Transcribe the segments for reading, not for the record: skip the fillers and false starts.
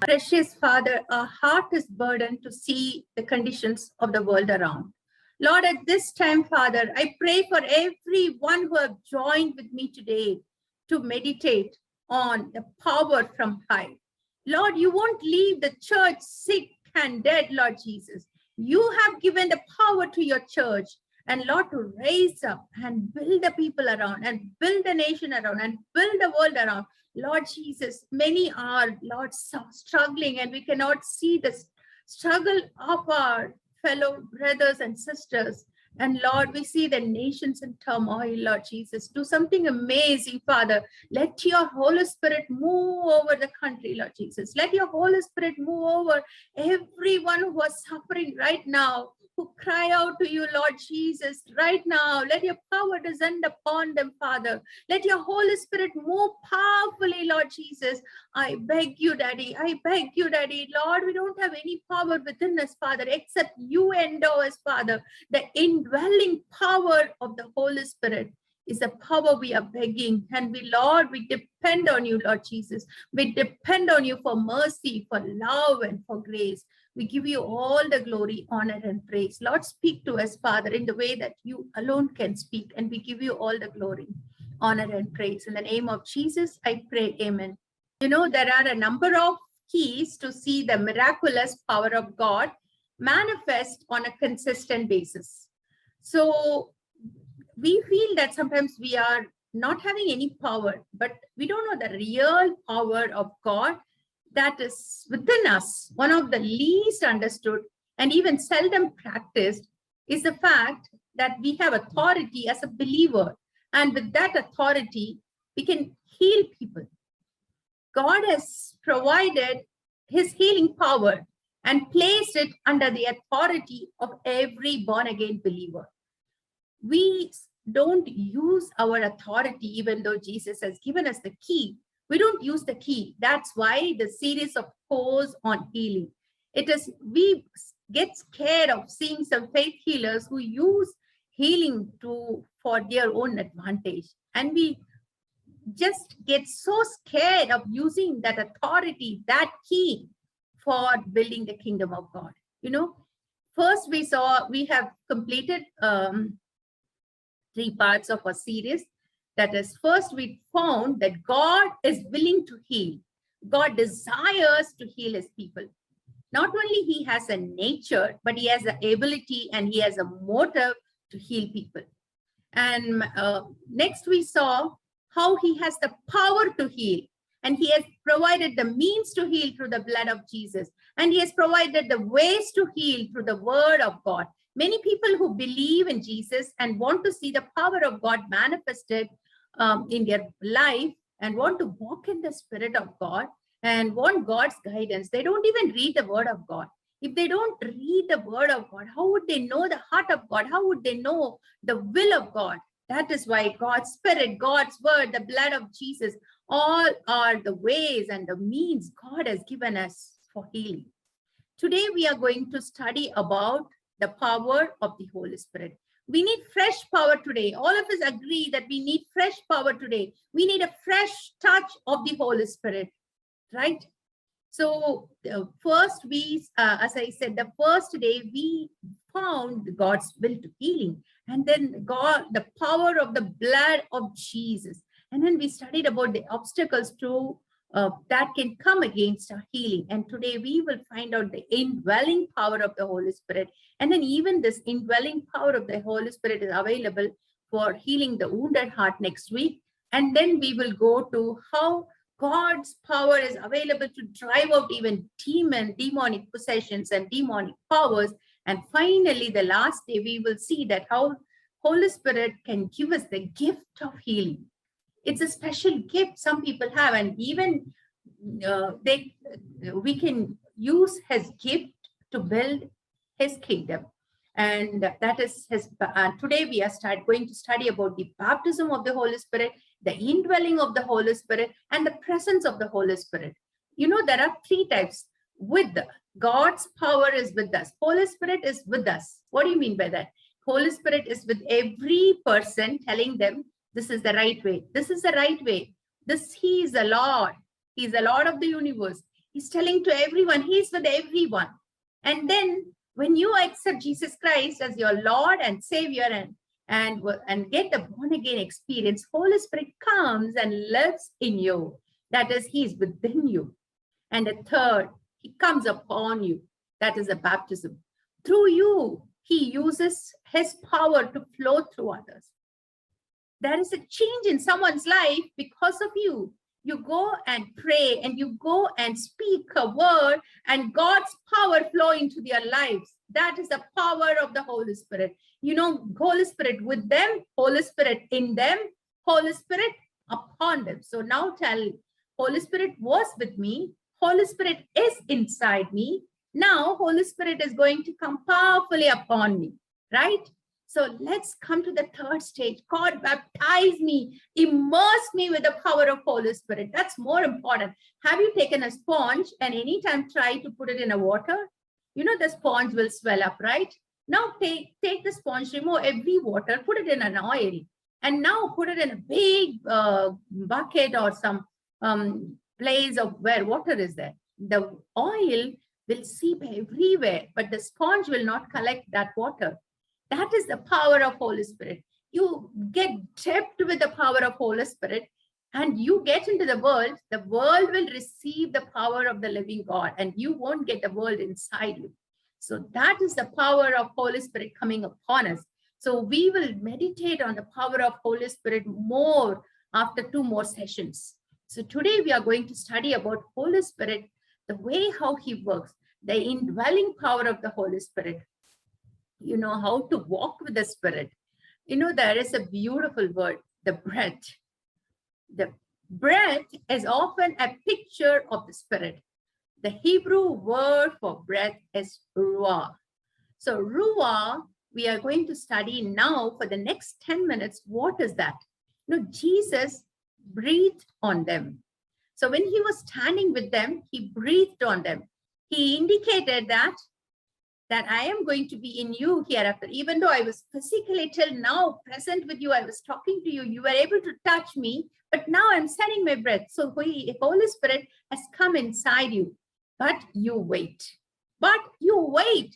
Precious Father, our heart is burdened to see the conditions of the world around. Lord, at this time, Father, I pray for everyone who have joined with me today to meditate on the power from high. Lord, you won't leave the church sick and dead, Lord Jesus. You have given the power to your church, and Lord, to raise up and build the people around and build the nation around and build the world around. Lord Jesus, many are, Lord, struggling, and we cannot see the struggle of our fellow brothers and sisters. And Lord, we see the nations in turmoil, Lord Jesus. Do something amazing, Father. Let your Holy Spirit move over the country, Lord Jesus. Let your Holy Spirit move over everyone who is suffering right now, who cry out to you, Lord Jesus, right now. Let your power descend upon them, Father. Let your Holy Spirit move powerfully, Lord Jesus. I beg you, Daddy. I beg you, Daddy. Lord, we don't have any power within us, Father, except you endow us, Father. The indwelling power of the Holy Spirit is the power we are begging. And we, Lord, we depend on you, Lord Jesus. We depend on you for mercy, for love, and for grace. We give you all the glory, honor, and praise. Lord, speak to us, Father, in the way that you alone can speak. And we give you all the glory, honor, and praise. In the name of Jesus, I pray, amen. You know, there are a number of keys to see the miraculous power of God manifest on a consistent basis. So we feel that sometimes we are not having any power, but we don't know the real power of God that is within us. One of the least understood and even seldom practiced is the fact that we have authority as a believer. And with that authority, we can heal people. God has provided his healing power and placed it under the authority of every born-again believer. We don't use our authority, even though Jesus has given us the key. We don't use the key. That's why the series of course on healing. It is, we get scared of seeing some faith healers who use healing for their own advantage. And we just get so scared of using that authority, that key, for building the kingdom of God. You know, first we have completed 3 parts of a series. That is, first we found that God is willing to heal. God desires to heal his people. Not only he has a nature, but he has the ability and he has a motive to heal people. And next we saw how he has the power to heal. And he has provided the means to heal through the blood of Jesus. And he has provided the ways to heal through the word of God. Many people who believe in Jesus and want to see the power of God manifested in their life and want to walk in the Spirit of God and want God's guidance, they don't even read the word of God. If they don't read the word of God, how would they know the heart of God? How would they know the will of God? That is why God's Spirit, God's word, the blood of Jesus, all are the ways and the means God has given us for healing. Today, we are going to study about the power of the Holy Spirit. We need fresh power today. All of us agree that we need fresh power today. We need a fresh touch of the Holy Spirit, right? So first as I said, the first day we found God's will to healing. And then the power of the blood of Jesus. And then we studied about the obstacles that can come against our healing. And today we will find out the indwelling power of the Holy Spirit. And then even this indwelling power of the Holy Spirit is available for healing the wounded heart next week. And then we will go to how God's power is available to drive out even demonic possessions and demonic powers. And finally, the last day, we will see that how Holy Spirit can give us the gift of healing. It's a special gift some people have, and even we can use his gift to build his kingdom. And that is his. Today we are going to study about the baptism of the Holy Spirit, the indwelling of the Holy Spirit, and the presence of the Holy Spirit. You know, there are 3 types. With God's power is with us. Holy Spirit is with us. What do you mean by that? Holy Spirit is with every person, telling them, this is the right way. This is the right way. He is the Lord. He is the Lord of the universe. He's telling to everyone, he's with everyone. And then when you accept Jesus Christ as your Lord and Savior and get the born again experience, Holy Spirit comes and lives in you. That is, he's within you. And the third, he comes upon you. That is a baptism. Through you, he uses his power to flow through others. There is a change in someone's life because of you. You go and pray and you go and speak a word and God's power flow into their lives. That is the power of the Holy Spirit. You know, Holy Spirit with them, Holy Spirit in them, Holy Spirit upon them. So now tell, Holy Spirit was with me. Holy Spirit is inside me. Now Holy Spirit is going to come powerfully upon me, right? So let's come to the third stage. God, baptize me, immerse me with the power of Holy Spirit. That's more important. Have you taken a sponge and anytime try to put it in a water? You know, the sponge will swell up, right? Now take the sponge, remove every water, put it in an oil, and now put it in a big bucket or some place of where water is there. The oil will seep everywhere, but the sponge will not collect that water. That is the power of Holy Spirit. You get dipped with the power of Holy Spirit and you get into the world will receive the power of the living God and you won't get the world inside you. So that is the power of Holy Spirit coming upon us. So we will meditate on the power of Holy Spirit more after 2 more sessions. So today we are going to study about Holy Spirit, the way how he works, the indwelling power of the Holy Spirit. You know, how to walk with the Spirit. You know, there is a beautiful word, the breath. The breath is often a picture of the Spirit. The Hebrew word for breath is ruah. So ruah, we are going to study now for the next 10 minutes. What is that? You know, Jesus breathed on them. So when he was standing with them, he breathed on them. He indicated that I am going to be in you hereafter. Even though I was physically till now present with you, I was talking to you, you were able to touch me, but now I'm sending my breath. So Holy Spirit has come inside you, but you wait. But you wait.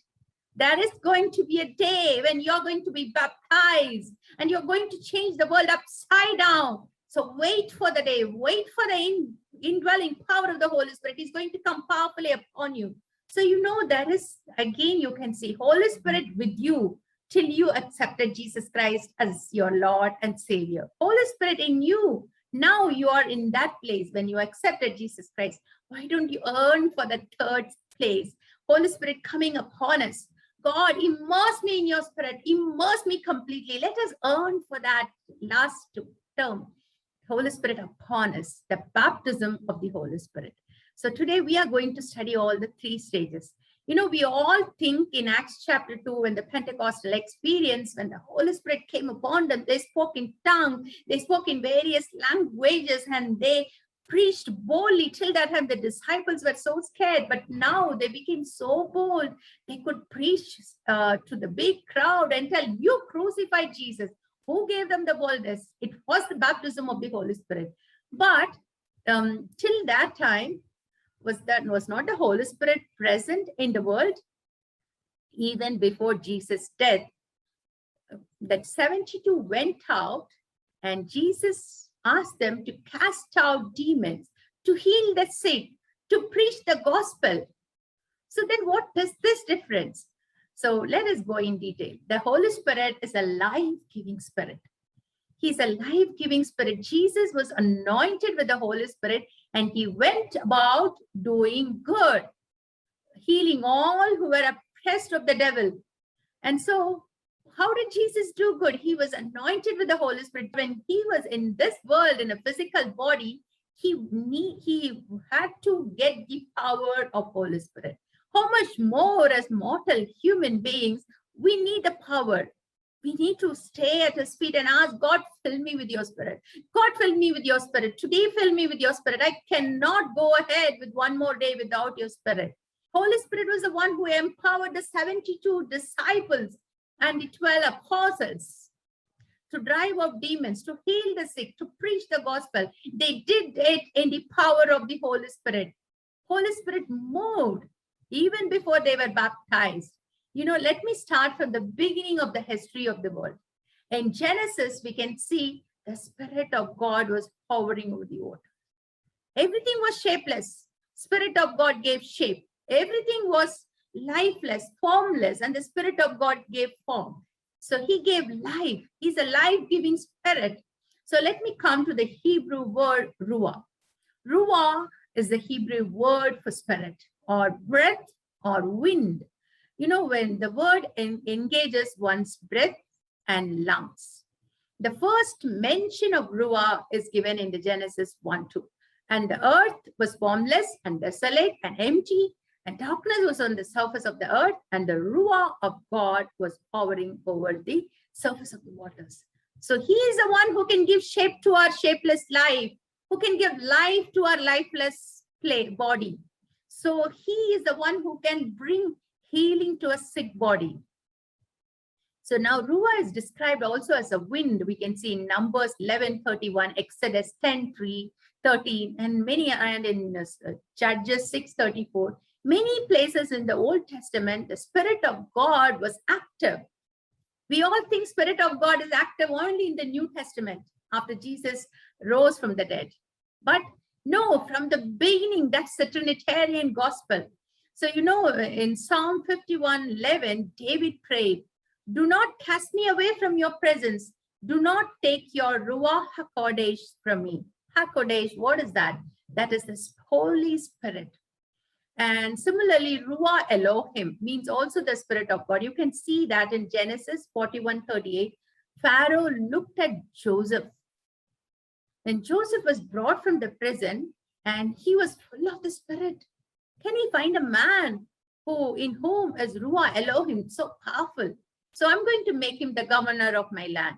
There is going to be a day when you're going to be baptized and you're going to change the world upside down. So wait for the day, wait for the indwelling power of the Holy Spirit. He's going to come powerfully upon you. So, you know, there is, again, you can see Holy Spirit with you till you accepted Jesus Christ as your Lord and Savior. Holy Spirit in you. Now you are in that place when you accepted Jesus Christ. Why don't you earn for the third place? Holy Spirit coming upon us. God, immerse me in your Spirit. Immerse me completely. Let us earn for that last term. Holy Spirit upon us, the baptism of the Holy Spirit. So today we are going to study all the 3 stages. You know, we all think in Acts chapter 2, when the Pentecostal experience, when the Holy Spirit came upon them, they spoke in tongues, they spoke in various languages, and they preached boldly. Till that time, the disciples were so scared, but now they became so bold. They could preach to the big crowd and tell, you crucified Jesus. Who gave them the boldness? It was the baptism of the Holy Spirit. But till that time, was not the Holy Spirit present in the world? Even before Jesus' death, that 72 went out and Jesus asked them to cast out demons, to heal the sick, to preach the gospel. So then what is this difference? So let us go in detail. The Holy Spirit is a life-giving spirit. He's a life-giving spirit. Jesus was anointed with the Holy Spirit and he went about doing good, healing all who were oppressed of the devil. And so how did Jesus do good? He was anointed with the Holy Spirit. When he was in this world in a physical body, he had to get the power of Holy Spirit. How much more as mortal human beings, we need the power. We need to stay at his feet and ask, God, fill me with your Spirit. God, fill me with your Spirit. Today, fill me with your Spirit. I cannot go ahead with one more day without your Spirit. Holy Spirit was the one who empowered the 72 disciples and the 12 apostles to drive out demons, to heal the sick, to preach the gospel. They did it in the power of the Holy Spirit. Holy Spirit moved even before they were baptized. Let me start from the beginning of the history of the world. In Genesis, we can see the Spirit of God was hovering over the water. Everything was shapeless. Spirit of God gave shape. Everything was lifeless, formless, and the Spirit of God gave form. So he gave life. He's a life-giving spirit. So let me come to the Hebrew word ruah. Ruah is the Hebrew word for spirit or breath or wind. When the word engages one's breath and lungs. The first mention of ruah is given in the Genesis 1:2. And the earth was formless and desolate and empty, and darkness was on the surface of the earth, and the ruah of God was hovering over the surface of the waters. So he is the one who can give shape to our shapeless life, who can give life to our lifeless body. So he is the one who can bring healing to a sick body. So now ruah is described also as a wind. We can see in Numbers 11:31, Exodus 10:3, 13, and in Judges 6:34. Many places in the Old Testament, the Spirit of God was active. We all think Spirit of God is active only in the New Testament after Jesus rose from the dead. But no, from the beginning, that's the Trinitarian gospel. So, in Psalm 51:11, David prayed, "Do not cast me away from your presence. Do not take your Ruach HaKodesh from me." HaKodesh, what is that? That is the Holy Spirit. And similarly, Ruach Elohim means also the Spirit of God. You can see that in Genesis 41:38. Pharaoh looked at Joseph. When Joseph was brought from the prison and he was full of the Spirit, can he find a man in whom is Ruach Elohim so powerful? So I'm going to make him the governor of my land.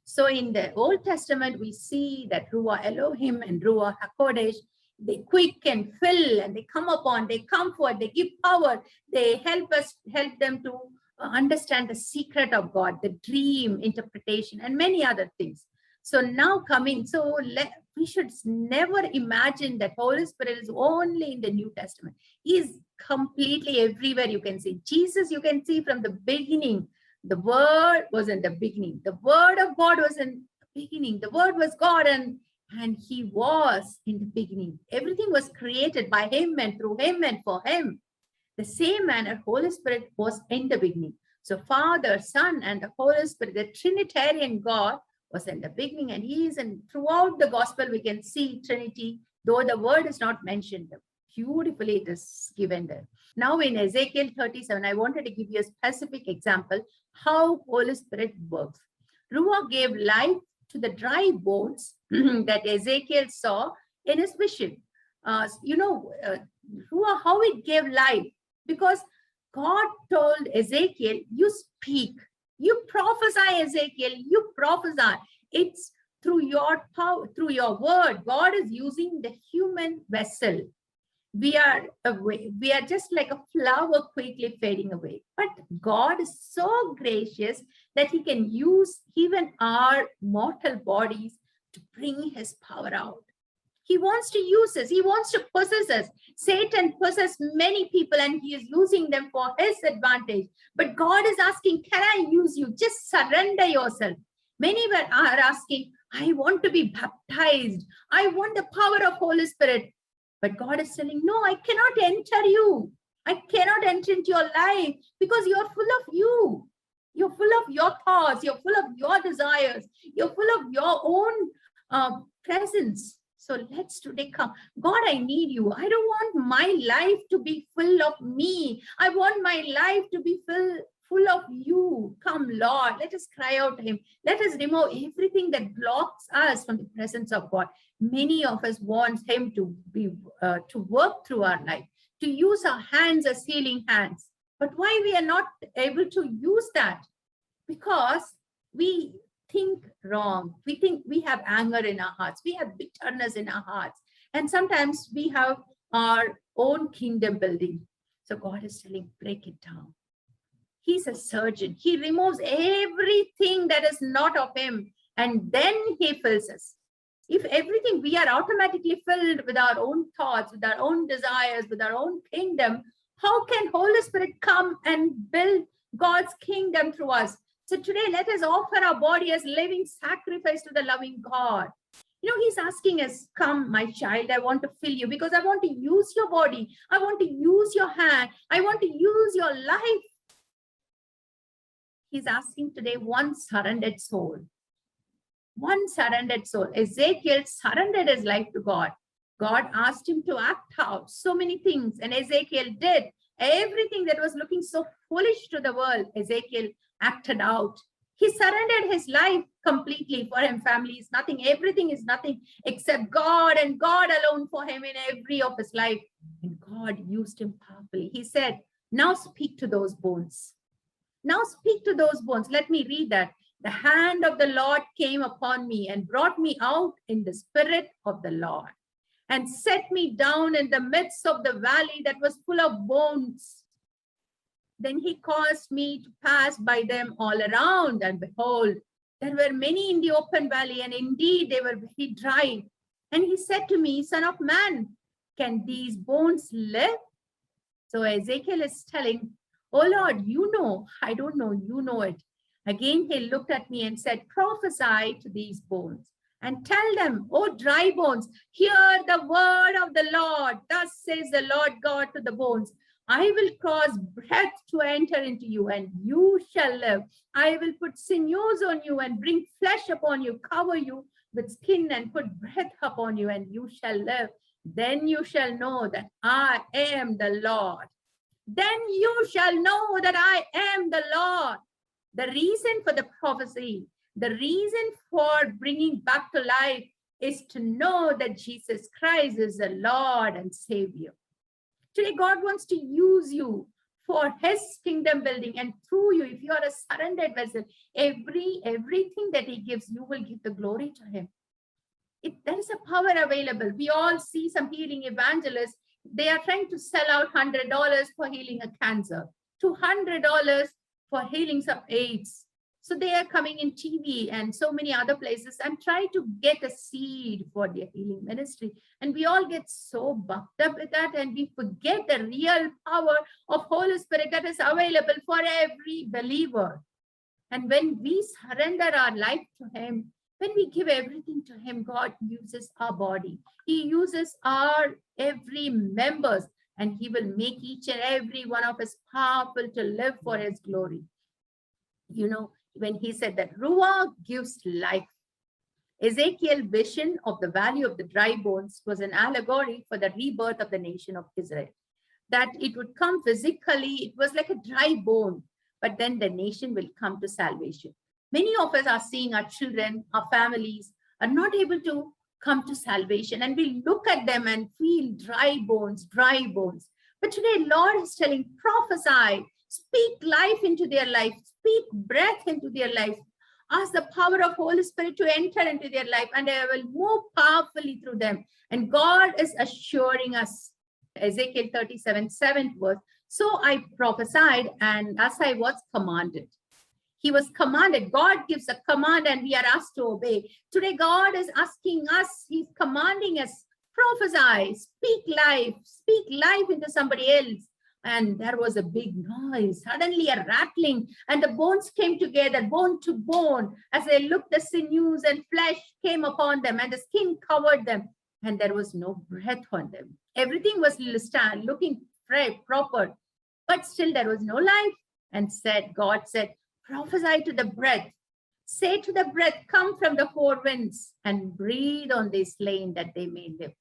So in the Old Testament, we see that Ruach Elohim and Ruach HaKodesh, they quick and fill, and they come upon, they comfort, they give power, they help them to understand the secret of God, the dream interpretation, and many other things. So now we should never imagine that Holy Spirit is only in the New Testament. He is completely everywhere. You can see Jesus, you can see from the beginning. The Word was in the beginning. The Word of God was in the beginning. The Word was God, and he was in the beginning. Everything was created by him and through him and for him. The same manner, Holy Spirit was in the beginning. So Father, Son, and the Holy Spirit, the Trinitarian God, was in the beginning, and he is throughout the gospel. We can see Trinity, though the word is not mentioned. Beautifully it is given there. Now in Ezekiel 37, I wanted to give you a specific example how Holy Spirit works. Ruach gave life to the dry bones that Ezekiel saw in his vision. Ruach, how it gave life? Because God told Ezekiel, you speak, you prophesy, Ezekiel, you prophesy. It's through your power, through your word. God is using the human vessel. We are just like a flower quickly fading away. But God is so gracious that he can use even our mortal bodies to bring his power out. He wants to use us. He wants to possess us. Satan possesses many people and he is using them for his advantage. But God is asking, can I use you? Just surrender yourself. Many are asking, I want to be baptized. I want the power of Holy Spirit. But God is telling, no, I cannot enter you. I cannot enter into your life because you're full of you. You're full of your thoughts. You're full of your desires. You're full of your own presence. So let's today come. God, I need you. I don't want my life to be full of me. I want my life to be full of you. Come, Lord. Let us cry out to him. Let us remove everything that blocks us from the presence of God. Many of us want him to work through our life, to use our hands as healing hands. But why we are not able to use that? Because we think wrong. We think we have anger in our hearts. We have bitterness in our hearts. And sometimes we have our own kingdom building. So God is telling, break it down. He's a surgeon. He removes everything that is not of him. And then he fills us. If everything, we are automatically filled with our own thoughts, with our own desires, with our own kingdom, how can Holy Spirit come and build God's kingdom through us? So today, let us offer our body as living sacrifice to the loving God. You know, he's asking us, come, my child, I want to fill you because I want to use your body. I want to use your hand. I want to use your life. He's asking today one surrendered soul. One surrendered soul. Ezekiel surrendered his life to God. God asked him to act out so many things, and Ezekiel did. Everything that was looking so foolish to the world, Ezekiel acted out. He surrendered his life completely. For him, family is nothing. Everything is nothing except God and God alone for him in every of his life. And God used him powerfully. He said, now speak to those bones. Now speak to those bones. Let me read that. The hand of the Lord came upon me and brought me out in the spirit of the Lord and set me down in the midst of the valley that was full of bones. Then he caused me to pass by them all around, and behold, there were many in the open valley, and indeed they were very dry. And he said to me, Son of man, can these bones live? So Ezekiel is telling, oh Lord, you know, I don't know, you know it. Again, he looked at me and said, prophesy to these bones and tell them, oh dry bones, hear the word of the Lord. Thus says the Lord God to the bones, I will cause breath to enter into you and you shall live. I will put sinews on you and bring flesh upon you, cover you with skin and put breath upon you and you shall live. Then you shall know that I am the Lord. Then you shall know that I am the Lord. The reason for the prophecy, the reason for bringing back to life is to know that Jesus Christ is the Lord and Savior. Today, God wants to use you for his kingdom building, and through you, if you are a surrendered vessel, everything that he gives, you will give the glory to him. There is a power available. We all see some healing evangelists. They are trying to sell out $100 for healing a cancer, $200 for healing some AIDS. So they are coming in TV and so many other places and try to get a seed for their healing ministry. And we all get so bucked up with that and we forget the real power of Holy Spirit that is available for every believer. And when we surrender our life to him, when we give everything to him, God uses our body. He uses our every members, and he will make each and every one of us powerful to live for his glory. You know, when he said that Ruach gives life, Ezekiel's vision of the valley of the dry bones was an allegory for the rebirth of the nation of Israel. That it would come physically, it was like a dry bone, but then the nation will come to salvation. Many of us are seeing our children, our families are not able to come to salvation, and we look at them and feel dry bones. But today, Lord is telling, prophesy, speak life into their life, speak breath into their life, ask the power of Holy Spirit to enter into their life, and I will move powerfully through them. And God is assuring us, Ezekiel 37, 7th verse, so I prophesied, and as I was commanded. He was commanded. God gives a command and we are asked to obey. Today, God is asking us, he's commanding us, prophesy, speak life into somebody else. And there was a big noise, suddenly a rattling, and the bones came together, bone to bone. As they looked, the sinews and flesh came upon them, and the skin covered them, and there was no breath on them. Everything was looking proper, but still there was no life. And God said, prophesy to the breath. Say to the breath, come from the four winds and breathe on this slain that they may live.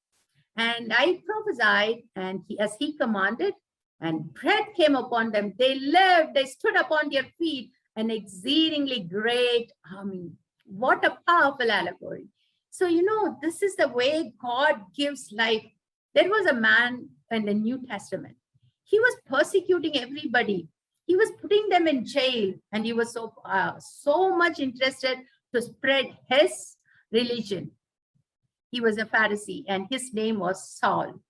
And I prophesied, and as he commanded, and breath came upon them. They lived, they stood upon their feet, an exceedingly great army. What a powerful allegory. So, you know, this is the way God gives life. There was a man in the New Testament. He was persecuting everybody. He was putting them in jail, and he was so much interested to spread his religion. He was a Pharisee, and his name was Saul.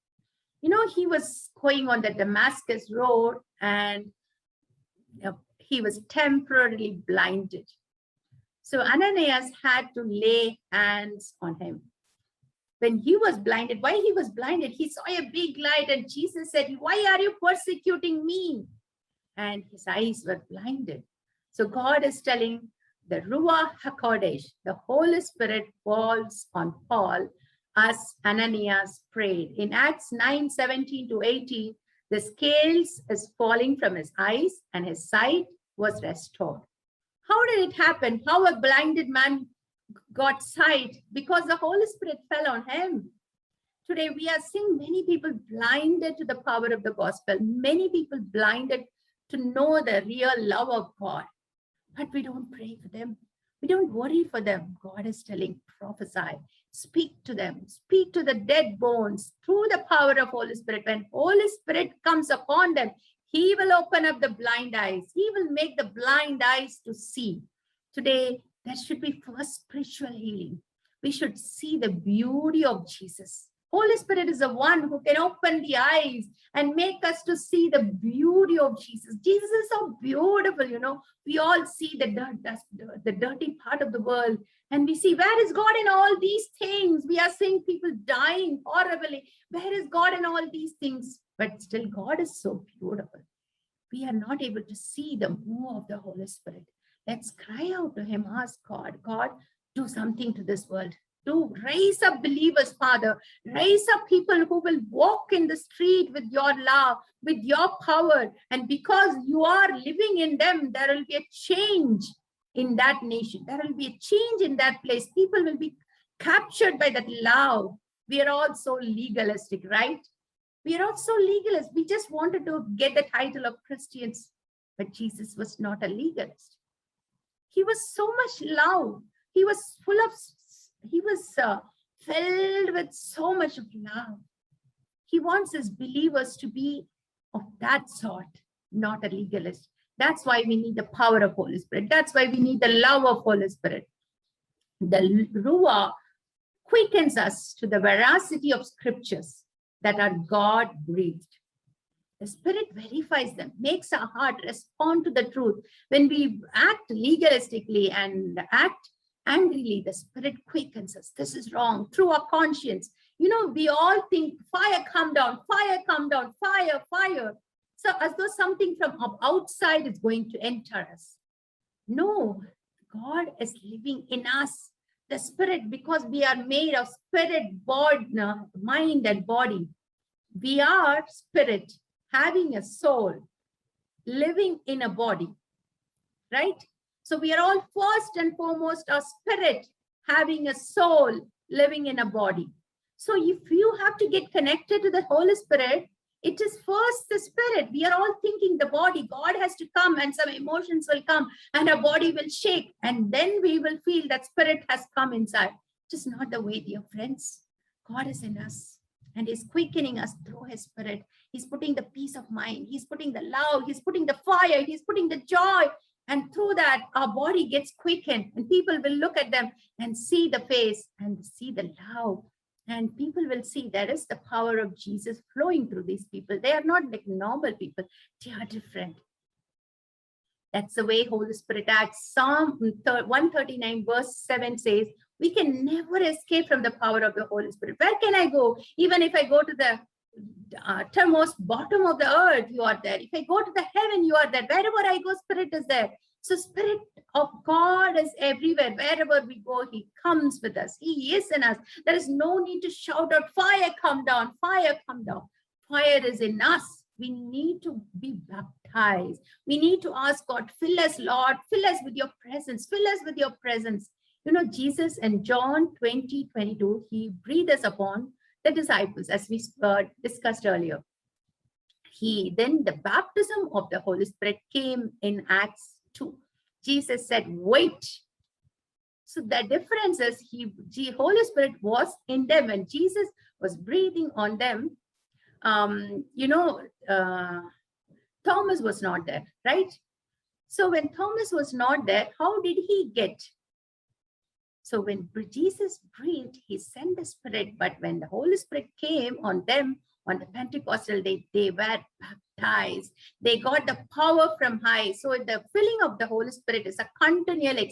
You know, he was going on the Damascus road, and he was temporarily blinded. So Ananias had to lay hands on him. when he was blinded, why he was blinded? He saw a big light and Jesus said, why are you persecuting me? And his eyes were blinded. So God is telling the Ruach HaKodesh, the Holy Spirit falls on Paul as Ananias prayed. In Acts 9:17-18, the scales is falling from his eyes and his sight was restored. How did it happen? How a blinded man got sight? Because the Holy Spirit fell on him. Today, we are seeing many people blinded to the power of the gospel, many people blinded to know the real love of God, but we don't pray for them. We don't worry for them. God is telling, prophesy, speak to them, speak to the dead bones through the power of Holy Spirit. When Holy Spirit comes upon them, he will open up the blind eyes. He will make the blind eyes to see. Today, there should be first spiritual healing. We should see the beauty of Jesus. Holy Spirit is the one who can open the eyes and make us to see the beauty of Jesus. Jesus is so beautiful, you know. We all see the dirty part of the world, and we see, where is God in all these things? We are seeing people dying horribly. Where is God in all these things? But still, God is so beautiful. We are not able to see the move of the Holy Spirit. Let's cry out to him, ask God, God, do something to this world. To raise up believers, Father, raise up people who will walk in the street with your love, with your power. And because you are living in them, there will be a change in that nation. There will be a change in that place. People will be captured by that love. We are all so legalistic, right? We are all so legalist. We just wanted to get the title of Christians, but Jesus was not a legalist. He was so much love. He was filled with so much of love. He wants his believers to be of that sort, not a legalist. That's why we need the power of Holy Spirit. That's why we need the love of Holy Spirit. The Ruach quickens us to the veracity of scriptures that are God-breathed. The Spirit verifies them, makes our heart respond to the truth. When we act legalistically and act angrily, the Spirit quickens us. This is wrong. Through our conscience, you know, we all think, fire come down, fire come down, fire, fire. So as though something from outside is going to enter us. No, God is living in us. The Spirit, because we are made of spirit, body, mind and body. We are spirit, having a soul, living in a body, right? So we are all first and foremost a spirit, having a soul, living in a body. So if you have to get connected to the Holy Spirit, it is first the Spirit. We are all thinking the body. God has to come and some emotions will come and our body will shake. And then we will feel that Spirit has come inside. It is not the way, dear friends. God is in us and is quickening us through his Spirit. He's putting the peace of mind. He's putting the love. He's putting the fire. He's putting the joy. And through that, our body gets quickened and people will look at them and see the face and see the love. And people will see there is the power of Jesus flowing through these people. They are not like normal people. They are different. That's the way Holy Spirit acts. Psalm 139 verse 7 says, we can never escape from the power of the Holy Spirit. Where can I go? Even if I go to the uttermost bottom of the earth, you are there. If I go to the heaven, you are there. Wherever I go, Spirit is there. So Spirit of God is everywhere. Wherever we go, he comes with us. He is in us. There is no need to shout out, fire come down, fire come down. Fire is in us. We need to be baptized. We need to ask God, fill us, Lord, fill us with your presence, fill us with your presence. You know, Jesus in John 20:22, he breathes upon the disciples, as we discussed earlier. Then the baptism of the Holy Spirit came in Acts 2. Jesus said, wait. So the difference is the Holy Spirit was in them and Jesus was breathing on them. Thomas was not there, right? So when Thomas was not there, how did he get? So when Jesus breathed, he sent the Spirit. But when the Holy Spirit came on them, on the Pentecostal day, they were baptized. They got the power from high. So the filling of the Holy Spirit is a continual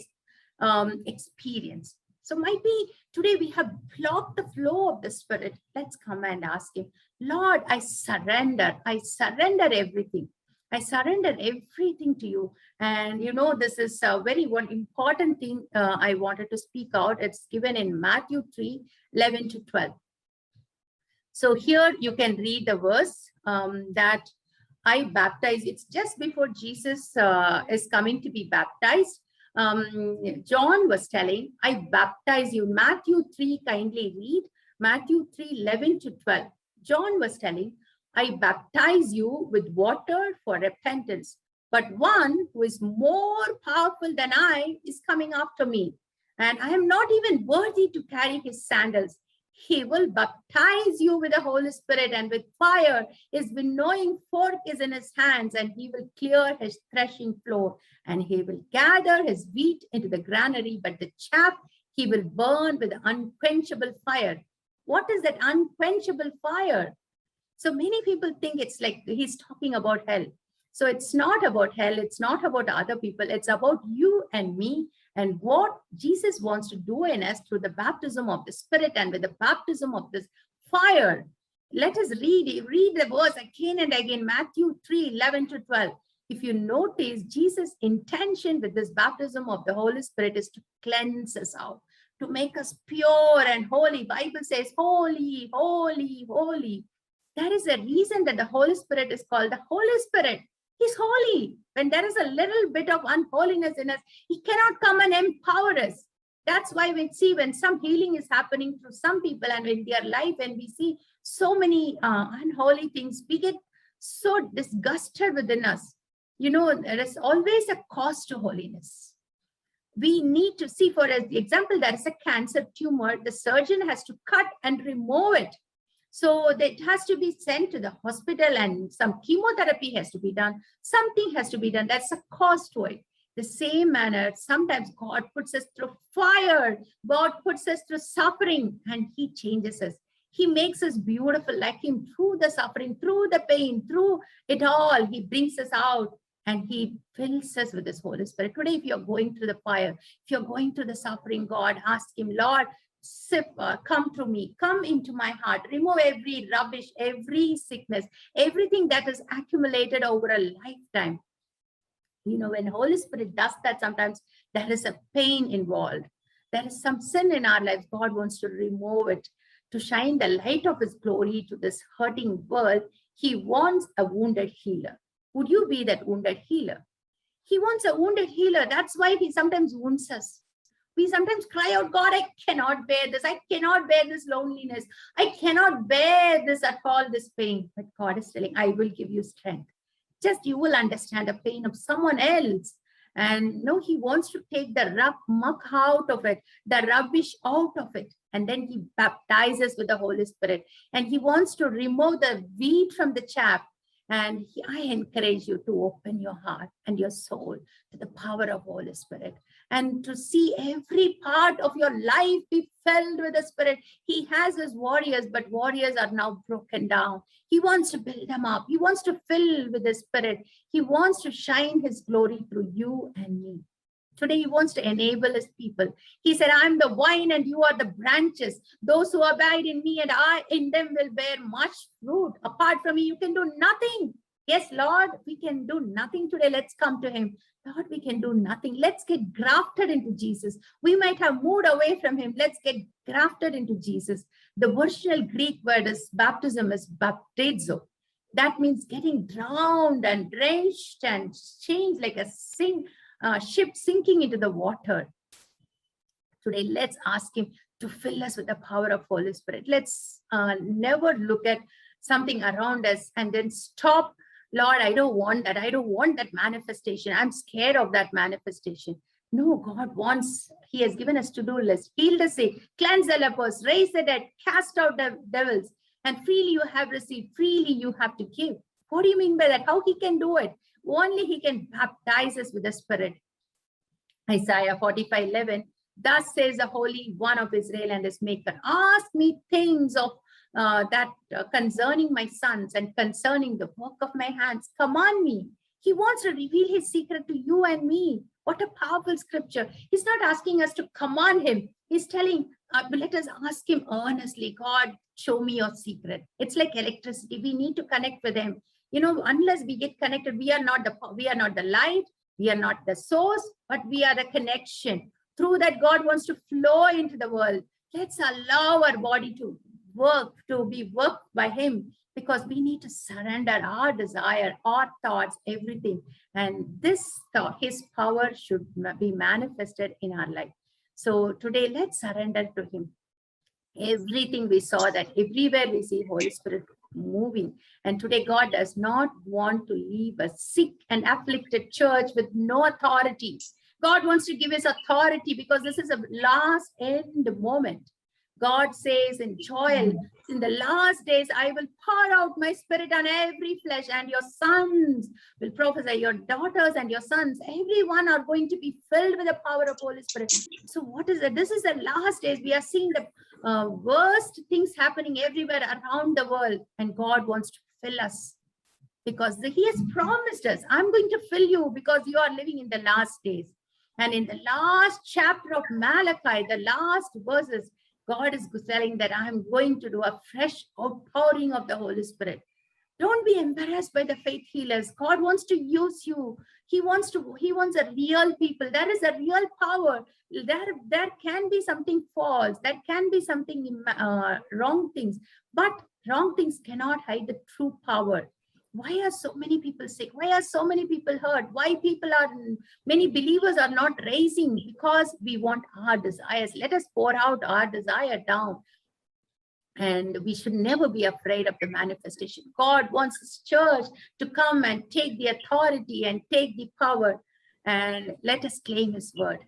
experience. So might be today we have blocked the flow of the Spirit. Let's come and ask him, Lord, I surrender everything. I surrender everything to you. And this is a very one important thing I wanted to speak out. It's given in Matthew 3:11-12. So here you can read the verse that I baptize. It's just before Jesus is coming to be baptized. John was telling, I baptize you. Matthew 3, kindly read. Matthew 3:11-12. John was telling, I baptize you with water for repentance. But one who is more powerful than I is coming after me. And I am not even worthy to carry his sandals. He will baptize you with the Holy Spirit and with fire. His winnowing fork is in his hands, and he will clear his threshing floor, and he will gather his wheat into the granary, but the chaff he will burn with unquenchable fire. What is that unquenchable fire? So many people think it's like he's talking about hell. So it's not about hell. It's not about other people. It's about you and me and what Jesus wants to do in us through the baptism of the Spirit and with the baptism of this fire. Let us read the verse again and again, Matthew 3:11-12. If you notice, Jesus' intention with this baptism of the Holy Spirit is to cleanse us out, to make us pure and holy. Bible says, holy, holy, holy. That is the reason that the Holy Spirit is called the Holy Spirit. He's holy. When there is a little bit of unholiness in us, he cannot come and empower us. That's why we see when some healing is happening through some people and in their life, and we see so many unholy things, we get so disgusted within us. There is always a cost to holiness. We need to see, for example, there is a cancer tumor. The surgeon has to cut and remove it. So it has to be sent to the hospital, and some chemotherapy has to be done. Something has to be done. That's a cost to it. The same manner, sometimes God puts us through fire. God puts us through suffering, and he changes us. He makes us beautiful like him through the suffering, through the pain, through it all. He brings us out and he fills us with his Holy Spirit. Today, if you're going through the fire, if you're going through the suffering, God, ask him, Lord, come to me, come into my heart, remove every rubbish, every sickness, everything that is accumulated over a lifetime. When Holy Spirit does that, sometimes there is a pain involved. There is some sin in our lives. God wants to remove it, to shine the light of his glory to this hurting world. He wants a wounded healer. Would you be that wounded healer? He wants a wounded healer. That's why he sometimes wounds us. We sometimes cry out, God, I cannot bear this. I cannot bear this loneliness. I cannot bear this at all, this pain. But God is telling, I will give you strength. Just you will understand the pain of someone else. And no, he wants to take the muck out of it, the rubbish out of it. And then he baptizes with the Holy Spirit. And he wants to remove the wheat from the chaff. And I encourage you to open your heart and your soul to the power of Holy Spirit, and to see every part of your life be filled with the Spirit. He has his warriors, but warriors are now broken down. He wants to build them up. He wants to fill with the Spirit. He wants to shine his glory through you and me. Today, he wants to enable his people. He said, I'm the vine and you are the branches. Those who abide in me and I in them will bear much fruit. Apart from me, you can do nothing. Yes, Lord, we can do nothing today. Let's come to him. Lord, we can do nothing. Let's get grafted into Jesus. We might have moved away from him. Let's get grafted into Jesus. The original Greek word is baptism is baptizo. That means getting drowned and drenched and changed like a ship sinking into the water. Today, let's ask him to fill us with the power of Holy Spirit. Let's never look at something around us and then stop. Lord, I don't want that. I don't want that manifestation. I'm scared of that manifestation. No, God wants, he has given us to-do list. Heal the sick, cleanse the lepers, raise the dead, cast out the devils, and freely you have received, freely you have to give. What do you mean by that? How he can do it? Only he can baptize us with the Spirit. Isaiah 45:11, thus says the Holy One of Israel and his Maker, ask me things of concerning my sons and concerning the work of my hands. Command me. He wants to reveal his secret to you and me. What a powerful scripture. He's not asking us to command him. He's telling, let us ask him earnestly, God, show me your secret. It's like electricity. We need to connect with him. Unless we get connected, we are not the light, we are not the source, but we are the connection. Through that, God wants to flow into the world. Let's allow our body to be worked by him, because we need to surrender our desire, our thoughts, everything. And his power should be manifested in our life. So today, let's surrender to him. Everything we saw, that everywhere we see Holy Spirit moving. And today, God does not want to leave a sick and afflicted church with no authority. God wants to give us authority, because this is a last end moment. God says in Joel, in the last days, I will pour out my spirit on every flesh, and your sons will prophesy, your daughters and your sons, everyone are going to be filled with the power of Holy Spirit. So what is it? This is the last days. We are seeing the worst things happening everywhere around the world, and God wants to fill us, because he has promised us, I'm going to fill you, because you are living in the last days. And in the last chapter of Malachi, the last verses, God is telling that I'm going to do a fresh outpouring of the Holy Spirit. Don't be embarrassed by the faith healers. God wants to use you. He wants a real people. There is a real power. There can be something false. There can be something wrong things. But wrong things cannot hide the true power. Why are so many people sick? Why are so many people hurt? Why many believers are not raising? Because we want our desires. Let us pour out our desire down. And we should never be afraid of the manifestation. God wants his church to come and take the authority and take the power. And let us claim his word.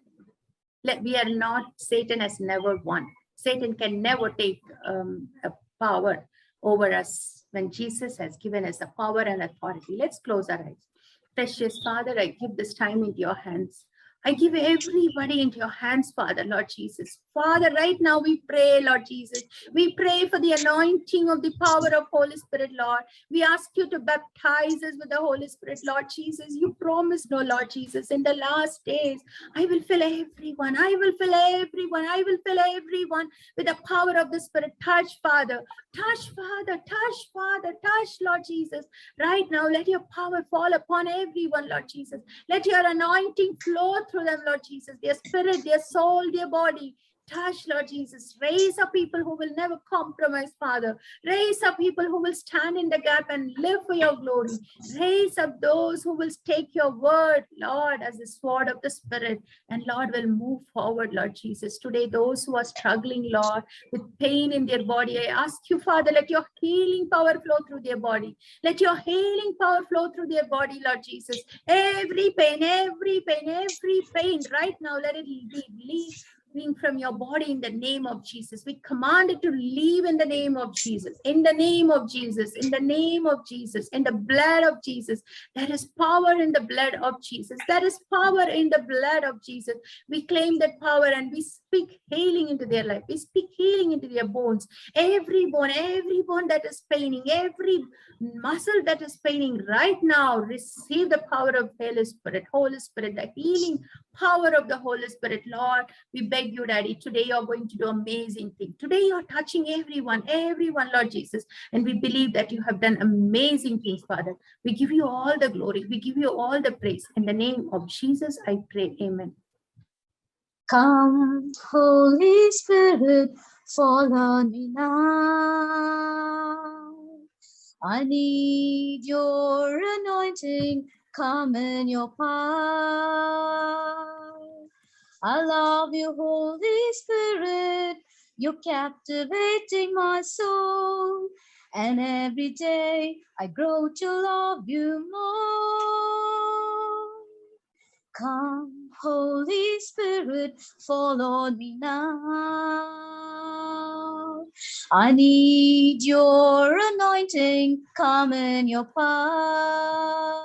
Satan has never won. Satan can never take a power over us when Jesus has given us the power and authority. Let's close our eyes. Precious Father, I give this time into your hands. I give everybody into your hands, Father, Lord Jesus. Father, right now we pray, Lord Jesus. We pray for the anointing of the power of Holy Spirit, Lord. We ask you to baptize us with the Holy Spirit, Lord Jesus. You promised, no, Lord Jesus, in the last days, I will fill everyone. I will fill everyone. I will fill everyone with the power of the Spirit. Touch, Father. Touch, Father. Touch, Father. Touch, Lord Jesus. Right now, let your power fall upon everyone, Lord Jesus. Let your anointing flow through them, Lord Jesus, their spirit, their soul, their body. Touch, Lord Jesus. Raise up people who will never compromise, Father. Raise up people who will stand in the gap and live for your glory. Raise up those who will take your word, Lord, as the sword of the Spirit, and Lord will move forward, Lord Jesus. Today, those who are struggling, Lord, with pain in their body, I ask you, Father, let your healing power flow through their body. Let your healing power flow through their body, Lord Jesus. Every pain, right now, let it leave from your body in the name of Jesus. We command it to leave in the name of Jesus, in the name of Jesus, in the name of Jesus, in the blood of Jesus. There is power in the blood of Jesus. There is power in the blood of Jesus. We claim that power and we speak healing into their life. We speak healing into their bones. Every bone that is paining, every muscle that is paining right now, receive the power of Holy Spirit, the healing power of the Holy Spirit. Lord, we beg you, Daddy, today you're going to do amazing things. Today you're touching everyone, Lord Jesus. And we believe that you have done amazing things, Father. We give you all the glory. We give you all the praise. In the name of Jesus, I pray. Amen. Come, Holy Spirit, fall on me now. I need your anointing. Come in your power. I love you, Holy Spirit. You're captivating my soul. And every day I grow to love you more. Come, Holy Spirit, fall on me now. I need your anointing. Come in your power.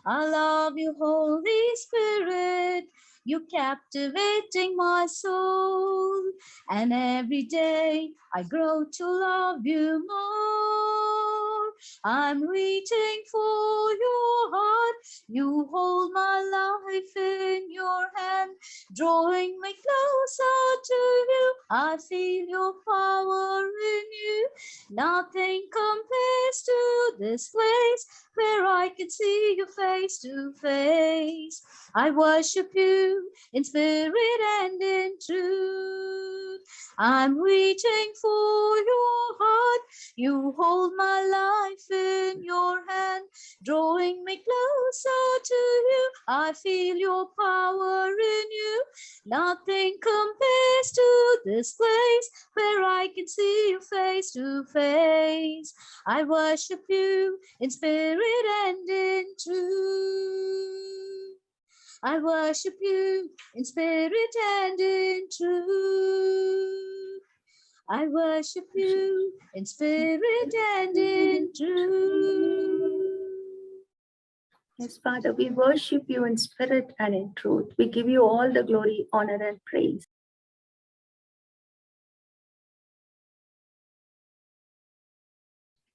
I love you, Holy Spirit. You're captivating my soul. And every day I grow to love you more. I'm reaching for your heart. You hold my life in your hand, drawing me closer to you. I feel your power in you. Nothing compares to this place where I can see you face to face. I worship you in spirit and in truth. I'm reaching for your heart. You hold my life in your hand, drawing me closer to you. I feel your power in you. Nothing compares to this place where I can see you face to face. I worship you in spirit and in truth. I worship you in spirit and in truth. I worship you in spirit and in truth. Yes, Father, we worship you in spirit and in truth. We give you all the glory, honor, and praise.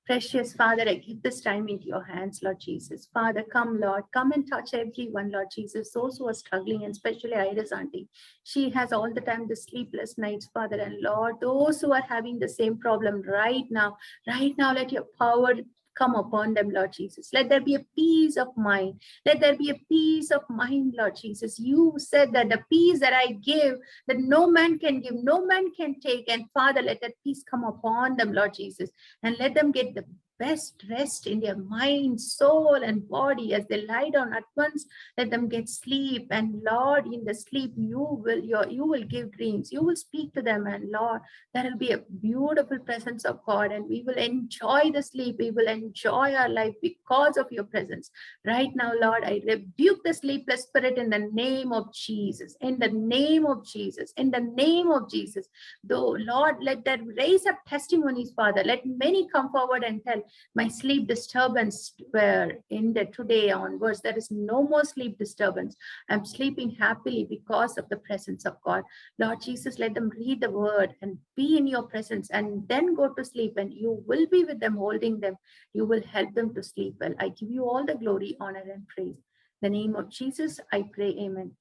Precious Father, I give this time into your hands, Lord Jesus. Father, come, Lord. Come and touch everyone, Lord Jesus. Those who are struggling, and especially Iris auntie. She has all the time the sleepless nights, Father. And Lord, those who are having the same problem right now, let your power come upon them, Lord Jesus. Let there be a peace of mind. Let there be a peace of mind, Lord Jesus. You said that the peace that I give, that no man can give, no man can take. And Father, let that peace come upon them, Lord Jesus, and let them get the best rest in their mind, soul, and body as they lie down at once. Let them get sleep. And Lord, in the sleep, you will give dreams. You will speak to them, and Lord, there will be a beautiful presence of God, and we will enjoy the sleep. We will enjoy our life because of your presence. Right now, Lord, I rebuke the sleepless spirit in the name of Jesus. In the name of Jesus. In the name of Jesus. Though, Lord, let that raise up testimonies, Father. Let many come forward and tell, my sleep disturbance were ended today onwards. There is no more sleep disturbance. I'm sleeping happily because of the presence of God. Lord Jesus, let them read the word and be in your presence and then go to sleep, and you will be with them, holding them. You will help them to sleep well. I give you all the glory, honor, and praise. In the name of Jesus, I pray, amen.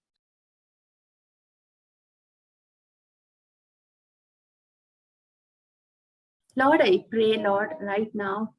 Lord, I pray, Lord, right now,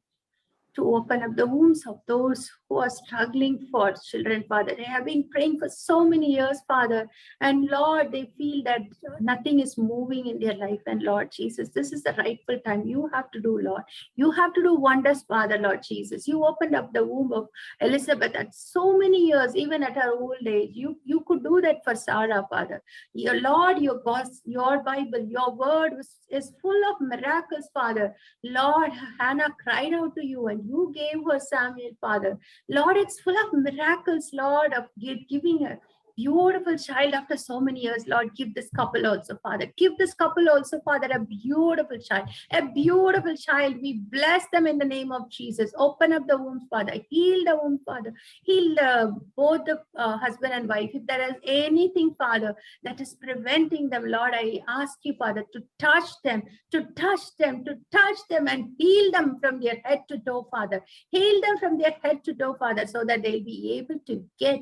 to open up the wombs of those who are struggling for children, Father. They have been praying for so many years, Father. And Lord, they feel that nothing is moving in their life. And Lord Jesus, this is the rightful time. You have to do, Lord. You have to do wonders, Father, Lord Jesus. You opened up the womb of Elizabeth at so many years, even at her old age. You could do that for Sarah, Father. Your Lord, your God, your Bible, your word is full of miracles, Father. Lord, Hannah cried out to you and you gave her Samuel, Father. Lord, it's full of miracles, Lord, of giving a beautiful child after so many years. Lord, give this couple also, Father. Give this couple also, Father, a beautiful child. A beautiful child. We bless them in the name of Jesus. Open up the womb, Father. Heal the womb, Father. Heal both the husband and wife. If there is anything, Father, that is preventing them, Lord, I ask you, Father, to touch them, and heal them from their head to toe, Father. Heal them from their head to toe, Father, so that they'll be able to get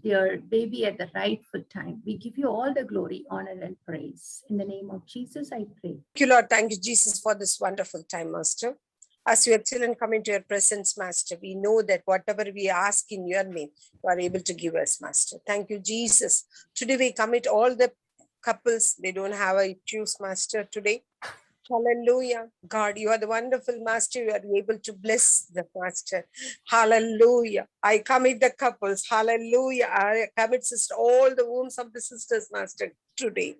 their baby at the rightful time. We give you all the glory, honor, and praise. In the name of Jesus, I pray. Thank you, Lord. Thank you, Jesus, for this wonderful time, Master. As your children come into your presence, Master, we know that whatever we ask in your name, you are able to give us, Master. Thank you, Jesus. Today we commit all the couples. They don't have a choose, Master, today. Hallelujah. God, you are the wonderful Master. You are able to bless the Master. Hallelujah. I commit the couples. Hallelujah. I commit all the wombs of the sisters, Master, today.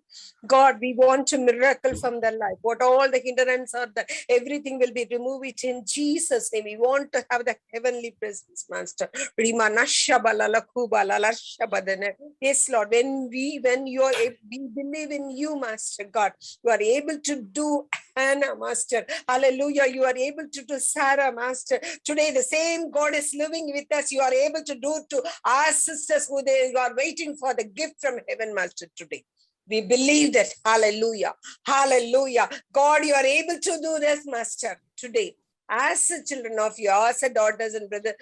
God, we want a miracle from their life. What all the hindrance are, that everything will be removed it in Jesus' name. We want to have the heavenly presence, Master. Yes, Lord. When we believe in you, Master God, you are able to do Hannah, Master. Hallelujah. You are able to do Sarah, Master. Today, the same God is living with us. You are able to do to our sisters who you are waiting for the gift from heaven, Master, today. We believe that. Hallelujah. Hallelujah. God, you are able to do this, Master, today. as a children of yours, as daughters and brothers,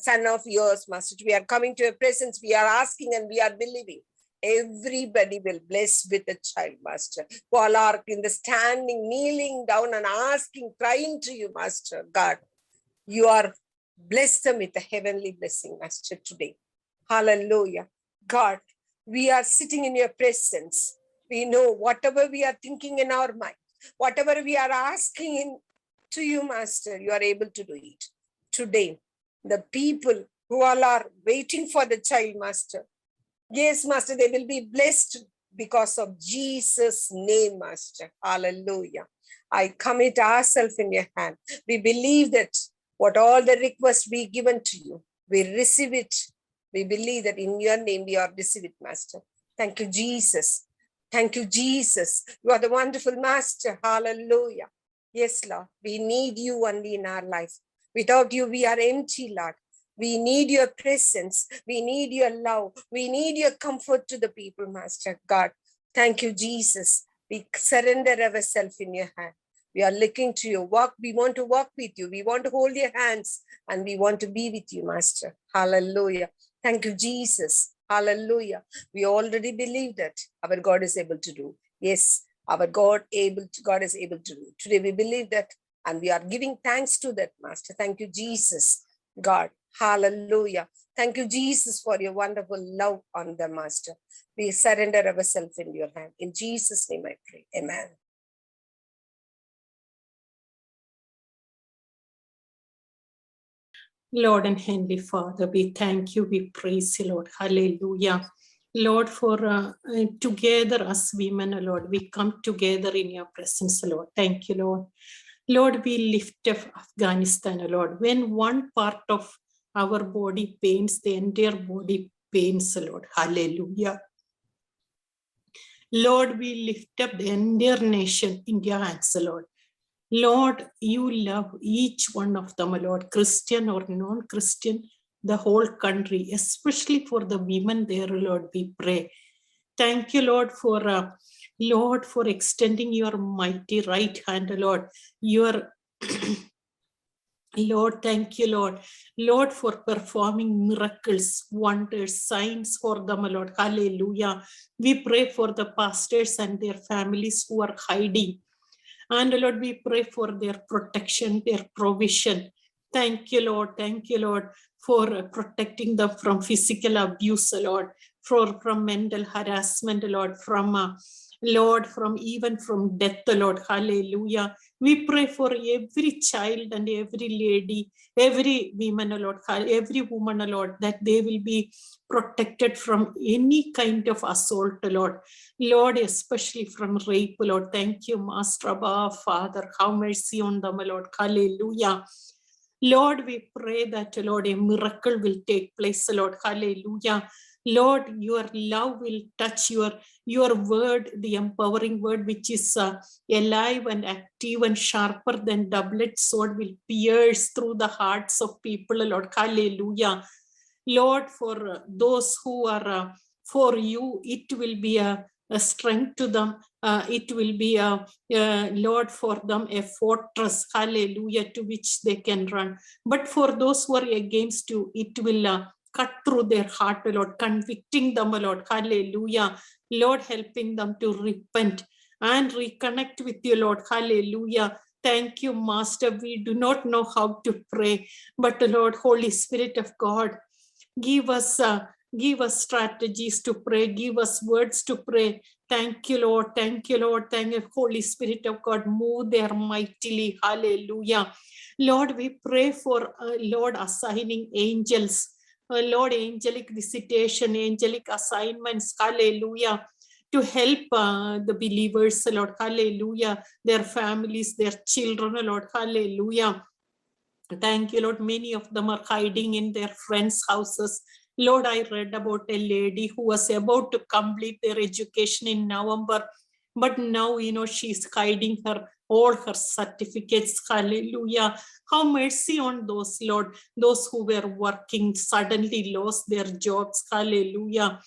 son of yours, Master. We are coming to your presence. We are asking and we are believing. Everybody will bless with a child, Master. Who all are in the standing, kneeling down and asking, crying to you, Master God. You are bless them with a heavenly blessing, Master, today. Hallelujah. God, we are sitting in your presence. We know whatever we are thinking in our mind, whatever we are asking to you, Master, you are able to do it. Today, the people who all are waiting for the child, Master, yes, Master, they will be blessed because of Jesus' name, Master. Hallelujah. I commit ourselves in your hand. We believe that what all the requests be given to you, we receive it. We believe that in your name we are received it, Master. Thank you, Jesus. Thank you, Jesus. You are the wonderful Master. Hallelujah. Yes, Lord. We need you only in our life. Without you, we are empty, Lord. We need your presence. We need your love. We need your comfort to the people, Master God. Thank you, Jesus. We surrender ourselves in your hand. We are looking to you. We want to walk with you. We want to hold your hands and we want to be with you, Master. Hallelujah. Thank you, Jesus. Hallelujah. We already believe that our God is able to do. Yes, our God is able to do. Today we believe that and we are giving thanks to that, Master. Thank you, Jesus, God. Hallelujah. Thank you, Jesus, for your wonderful love on the Master. We surrender ourselves in your hand. In Jesus' name I pray. Amen. Lord and Heavenly Father, we thank you, we praise you, Lord. Hallelujah. Lord, for together as women, Lord, we come together in your presence, Lord. Thank you, Lord. Lord, we lift up Afghanistan, Lord. When one part of our body pains, the entire body pains, Lord. Hallelujah. Lord, we lift up the entire nation in your hands, Lord. Lord, you love each one of them, Lord, Christian or non-Christian, the whole country, especially for the women there, Lord, we pray. Thank you, Lord, for extending your mighty right hand, Lord. Lord, thank you, Lord. Lord, for performing miracles, wonders, signs for them, Lord. Hallelujah. We pray for the pastors and their families who are hiding. And Lord, we pray for their protection, their provision. Thank you, Lord. Thank you, Lord, for protecting them from physical abuse, Lord, from mental harassment, Lord, from even from death, Lord. Hallelujah. We pray for every child and every lady, every woman, Lord, every woman, Lord, that they will be protected from any kind of assault, Lord. Lord, especially from rape, Lord. Thank you, Master Abba, Father. Have mercy on them, Lord. Hallelujah. Lord, we pray that, Lord, a miracle will take place, Lord. Hallelujah. Lord, your love will touch your word, the empowering word, which is alive and active and sharper than double-edged sword, will pierce through the hearts of people, Lord. Hallelujah. Lord, for those who are for you, it will be a strength to them. It will be Lord, for them a fortress, hallelujah, to which they can run. But for those who are against you, it will cut through their heart, Lord, convicting them, Lord, hallelujah. Lord, helping them to repent and reconnect with you, Lord, hallelujah. Thank you, Master. We do not know how to pray, but Lord, Holy Spirit of God, give us strategies to pray, give us words to pray. Thank you, Lord. Thank you, Lord. Thank you, Holy Spirit of God. Move there mightily. Hallelujah. Lord, we pray for, Lord, assigning angels. Lord, angelic visitation, angelic assignments. Hallelujah. To help the believers, Lord. Hallelujah. Their families, their children, Lord. Hallelujah. Thank you, Lord. Many of them are hiding in their friends' houses. Lord, I read about a lady who was about to complete their education in November, but now, she's hiding all her certificates. Hallelujah. Have mercy on those, Lord, those who were working suddenly lost their jobs. Hallelujah.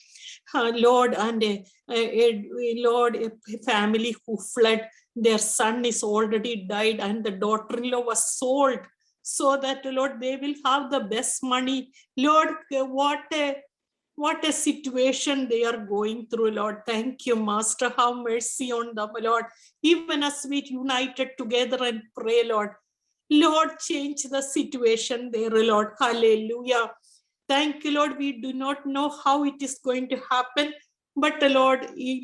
Lord, and Lord, a family who fled, their son is already died, and the daughter-in-law was sold so that, Lord, they will have the best money. Lord, what a situation they are going through, Lord. Thank you, Master. Have mercy on them, Lord. Even as we united together and pray, Lord. Lord, change the situation there, Lord. Hallelujah. Thank you, Lord. We do not know how it is going to happen, but Lord, we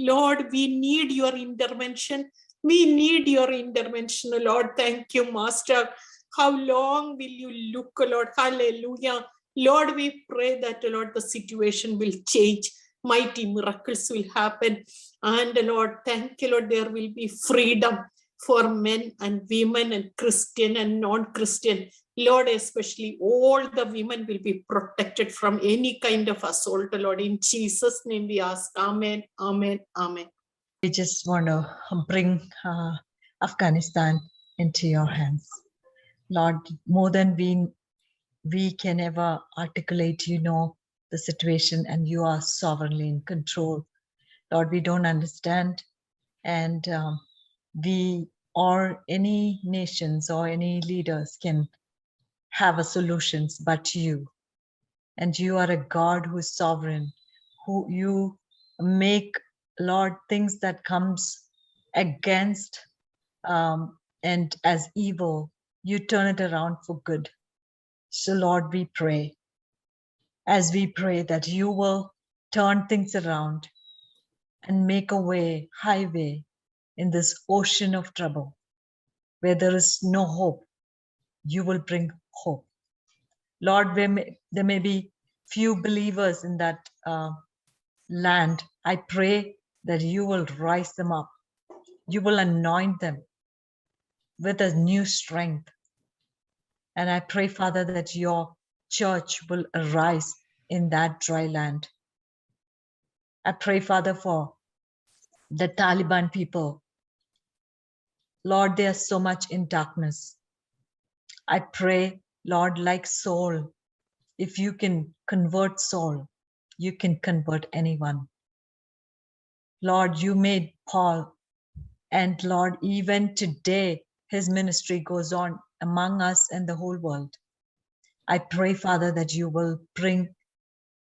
need your intervention. We need your intervention, Lord. Thank you, Master. How long will you look, Lord? Hallelujah. Lord, we pray that, Lord, the situation will change. Mighty miracles will happen. And Lord, thank you, Lord, there will be freedom for men and women and Christian and non-Christian. Lord, especially all the women will be protected from any kind of assault, Lord. In Jesus' name we ask. Amen, amen, amen. We just want to bring Afghanistan into your hands. Lord, more than we can ever articulate, you know the situation and you are sovereignly in control. Lord, we don't understand, and we or any nations or any leaders can have a solutions but you. And you are a God who is sovereign, who you make, Lord, things that comes against and as evil, you turn it around for good. So Lord, we pray, as we pray that you will turn things around and make a way, highway in this ocean of trouble where there is no hope. You will bring hope. Lord, there may be few believers in that land. I pray that you will rise them up. You will anoint them with a new strength. And I pray, Father, that your church will arise in that dry land. I pray, Father, for the Taliban people. Lord, they are so much in darkness. I pray, Lord, like Saul, if you can convert Saul, you can convert anyone. Lord, you made Paul, and Lord, even today, his ministry goes on among us and the whole world. I pray, Father, that you will bring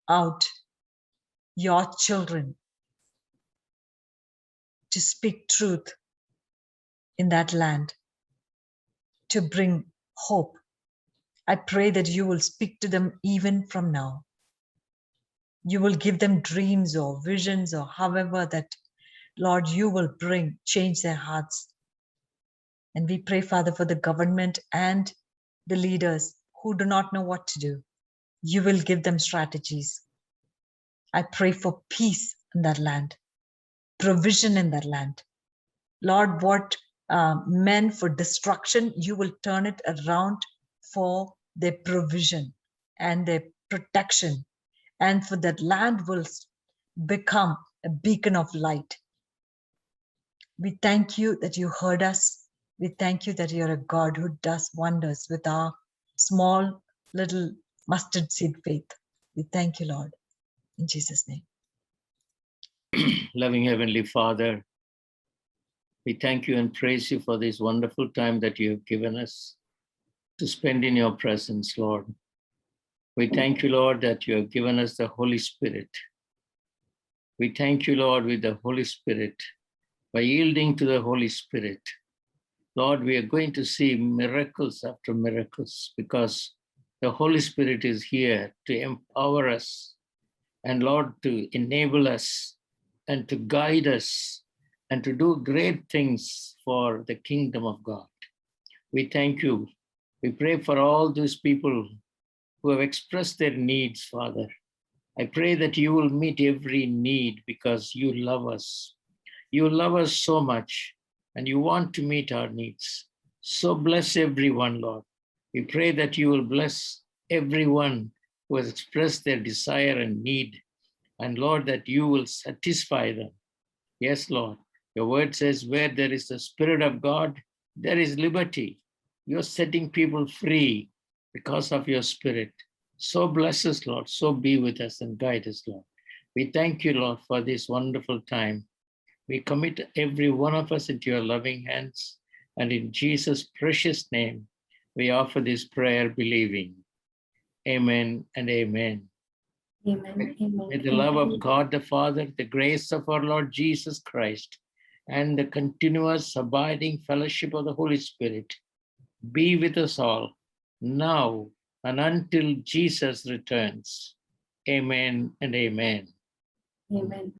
out your children to speak truth in that land, to bring hope. I pray that you will speak to them even from now. You will give them dreams or visions or however that, Lord, you will change their hearts. And we pray, Father, for the government and the leaders who do not know what to do. You will give them strategies. I pray for peace in that land, provision in that land. Lord, what meant for destruction, you will turn it around for their provision and their protection. And for that land will become a beacon of light. We thank you that you heard us. We thank you that you're a God who does wonders with our small little mustard seed faith. We thank you, Lord, in Jesus' name. Loving Heavenly Father, we thank you and praise you for this wonderful time that you have given us to spend in your presence, Lord. We thank you, Lord, that you have given us the Holy Spirit. We thank you, Lord, with the Holy Spirit. By yielding to the Holy Spirit, Lord, we are going to see miracles after miracles because the Holy Spirit is here to empower us and, Lord, to enable us and to guide us and to do great things for the kingdom of God. We thank you. We pray for all those people who have expressed their needs, Father. I pray that you will meet every need because you love us. You love us so much and you want to meet our needs. So bless everyone, Lord. We pray that you will bless everyone who has expressed their desire and need. And Lord, that you will satisfy them. Yes, Lord. Your word says, where there is the Spirit of God, there is liberty. You're setting people free because of your Spirit. So bless us, Lord. So be with us and guide us, Lord. We thank you, Lord, for this wonderful time. We commit every one of us into your loving hands. And in Jesus' precious name, we offer this prayer believing. Amen and amen. Amen. Amen. May the love of God the Father, the grace of our Lord Jesus Christ, and the continuous abiding fellowship of the Holy Spirit be with us all now and until Jesus returns. Amen and amen. Amen.